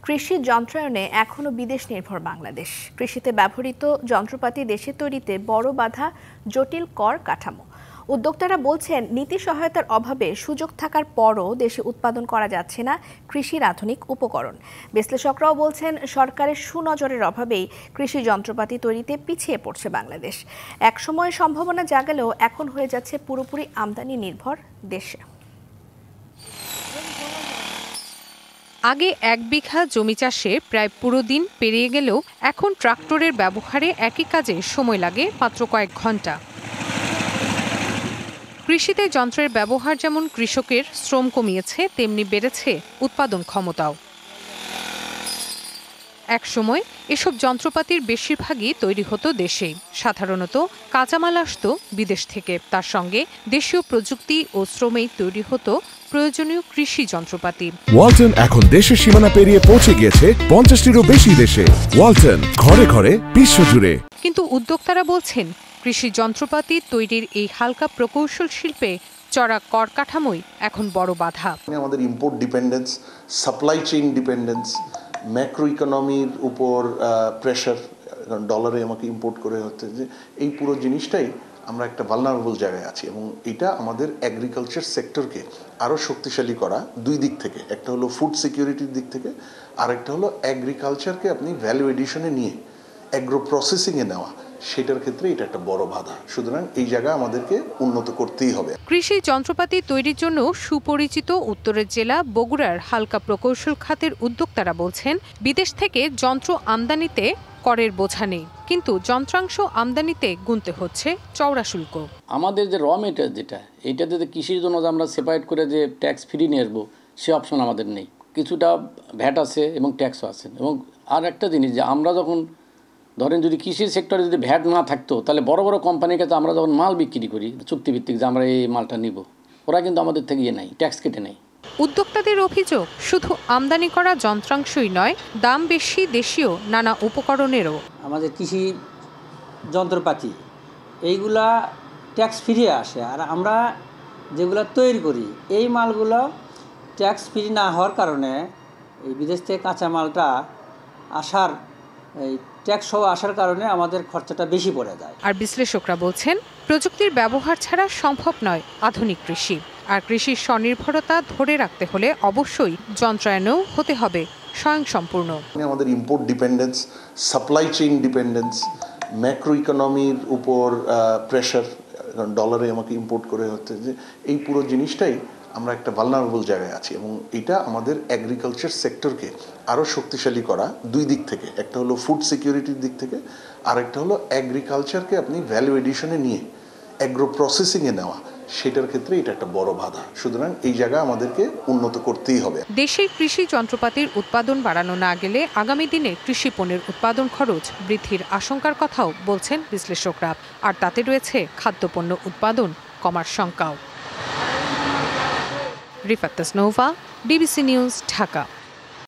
কৃষি যন্ত্রায়নে এখনো বিদেশ নির্ভর বাংলাদেশ। কৃষিতে ব্যবহৃত যন্ত্রপাতি দেশে তৈরিতে বড় বাধা জটিল কর কাঠামো। উদ্যোক্তারা বলছেন, নীতি সহায়তার অভাবে সুযোগ থাকার পরও দেশে উৎপাদন করা যাচ্ছে না কৃষির আধুনিক উপকরণ। বিশ্লেষকরাও বলছেন, সরকারের সুনজরের অভাবেই কৃষি যন্ত্রপাতি তৈরিতে পিছিয়ে পড়ছে বাংলাদেশ। একসময় সম্ভাবনা জাগালেও এখন হয়ে যাচ্ছে পুরোপুরি আমদানি নির্ভর দেশে। আগে 1 বিঘা জমি চাষে প্রায় পুরো দিন পেরিয়ে গেলেও এখন ট্রাক্টরের ব্যবহারে একই কাজে সময় লাগে মাত্র কয়েক ঘন্টা। কৃষিতে যন্ত্রের ব্যবহার যেমন কৃষকের শ্রম কমিয়েছে, তেমনি বেড়েছে উৎপাদন ক্ষমতাও। একসময় এসব যন্ত্রপাতির বেশিরভাগই তৈরি হতো দেশেই। সাধারণত কাঁচামাল আসতো বিদেশ থেকে। তার সঙ্গে দেশীয় প্রযুক্তি ও শ্রমেই তৈরি হতো প্রয়োজনীয় কৃষি যন্ত্রপাতি। ওয়ালটন এখন দেশের সীমানা পেরিয়ে পৌঁছে গিয়েছে 50টিরও বেশি দেশে। ওয়ালটন, ঘরে ঘরে বিশ্বজুড়ে। কিন্তু উদ্যোক্তারা বলছেন, কৃষি যন্ত্রপাতি তৈরির এই হালকা প্রকৌশল শিল্পে চড়া কর কাঠামোই এখন বড় বাধা। আমাদের import dependence, supply chain dependence, macro ইকোনমির উপর প্রেশার, ডলারে আমাকে ইম্পোর্ট করে হচ্ছে, যে এই পুরো জিনিসটাই আমরা একটা ভালনারেবল জায়গায় আছি। এবং এটা আমাদের এগ্রিকালচার সেক্টরকে আরও শক্তিশালী করা দুই দিক থেকে, একটা হলো ফুড সিকিউরিটির দিক থেকে, আর একটা হলো এগ্রিকালচারকে আপনি ভ্যালু এডিশনে নিয়ে অ্যাগ্রো প্রসেসিংয়ে নেওয়া, সেটার ক্ষেত্রে এটা একটা বড় বাধা। সুতরাং এই জায়গা আমাদেরকে উন্নত করতেই হবে। কৃষি যন্ত্রপাতি তৈরির জন্য সুপরিচিত উত্তরের জেলা বগুড়ার হালকা প্রকৌশল খাতের উদ্যোক্তারা বলছেন, বিদেশ থেকে যন্ত্র আমদানিতে করের বোঝা নেই, কিন্তু যন্ত্রাংশ আমদানিতে গুনতে হচ্ছে চওড়া শুল্ক। আমাদের যে র মেটেরিয়াল যেটা, এইটাতে যে কৃষির জন্য আমরা সেপারেট করে যে ট্যাক্স ফ্রি নিয়ে আসবো, সে অপশন আমাদের নেই। কিছুটা ভ্যাট আছে এবং ট্যাক্সও আছে। এবং আর একটা জিনিস, যে আমরা যখন ধরেন যদি কৃষি সেক্টরে যদি ভ্যাট না থাকতো, তাহলে বড় বড় কোম্পানির কাছে আমরা যখন মাল বিক্রি করি চুক্তিভিত্তিক, যে আমরা এই মালটা নিব, ওরা কিন্তু আমাদের থেকে নেয়, ট্যাক্স কেটে নেয়। উদ্যোক্তাদের অভিযোগ, শুধু আমদানি করা যন্ত্রাংশই নয়, দাম বেশি দেশীয় নানা উপকরণেরও। আমাদের কৃষি যন্ত্রপাতি এইগুলা ট্যাক্স ফ্রি আসে, আর আমরা যেগুলো তৈরি করি এই মালগুলো ট্যাক্স ফ্রি না হওয়ার কারণে এই বিদেশ থেকে কাঁচা মালটা আসার, এই ট্যাক্স সহ আসার কারণে আমাদের খরচাটা বেশি পড়ে যায়। আর বিশ্লেষকরা বলছেন, প্রযুক্তির ব্যবহার ছাড়া সম্ভব নয় আধুনিক কৃষি। আর কৃষির স্বনির্ভরতা ধরে রাখতে হলে অবশ্যই যন্ত্রায়নেও হতে হবে স্বয়ংসম্পূর্ণ। আমাদের import dependence, supply chain dependence, macro ইকোনমির উপর প্রেশার, ডলারে আমাকে ইম্পোর্ট করে হচ্ছে, যে এই পুরো জিনিসটাই আমরা একটা ভালনারেবল জায়গায় আছি। এবং এটা আমাদের এগ্রিকালচার সেক্টরকে আরও শক্তিশালী করা দুই দিক থেকে, একটা হলো ফুড সিকিউরিটির দিক থেকে, আর একটা হলো এগ্রিকালচারকে আপনি ভ্যালু এডিশনে নিয়ে অ্যাগ্রো প্রসেসিংয়ে নেওয়া, সেটার ক্ষেত্রে এটা একটা বড় বাধা। সুতরাং এই জায়গা আমাদেরকে উন্নত করতেই হবে। দেশের কৃষি যন্ত্রপাতির উৎপাদন বাড়ানো না গেলে আগামী দিনে কৃষি পণ্যের উৎপাদন খরচ বৃদ্ধির আশঙ্কার কথাও বলছেন বিশ্লেষকরা। আর তাতে রয়েছে খাদ্যপণ্য উৎপাদন কমার শঙ্কাও। Rifat Tasnova, DBC news, Dhaka.